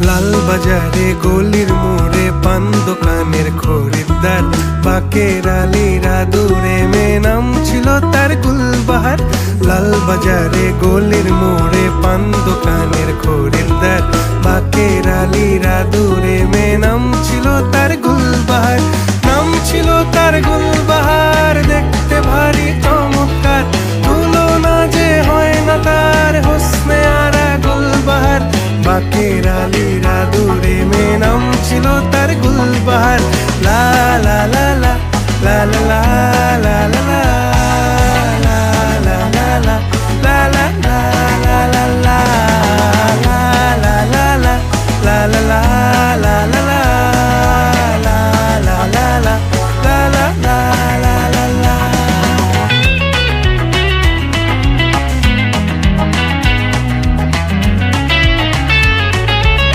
লাল বাজারে গলির মোড়ে পান দোকানের খরিদ্দার, বাকের আলীরা দূরে মেয়ে নাম ছিল তার গুলবাহার। লাল বাজারে গলির মোড়ে পান দোকানের খরিদ্দার, বাকের আলীরা দূরে মেয়ে নাম ছিল তার গুলবাহার। নাম ছিল তার গুলবাহার, দেখতে ভারী চমৎকার, তুলনা যে হয় না তার হোসনে আরা গুলবাহার। বাকের আলীরা দূরে মেয়ে নাম ছিল তার গুলবাহার। লা লা লা লা লা লা লা।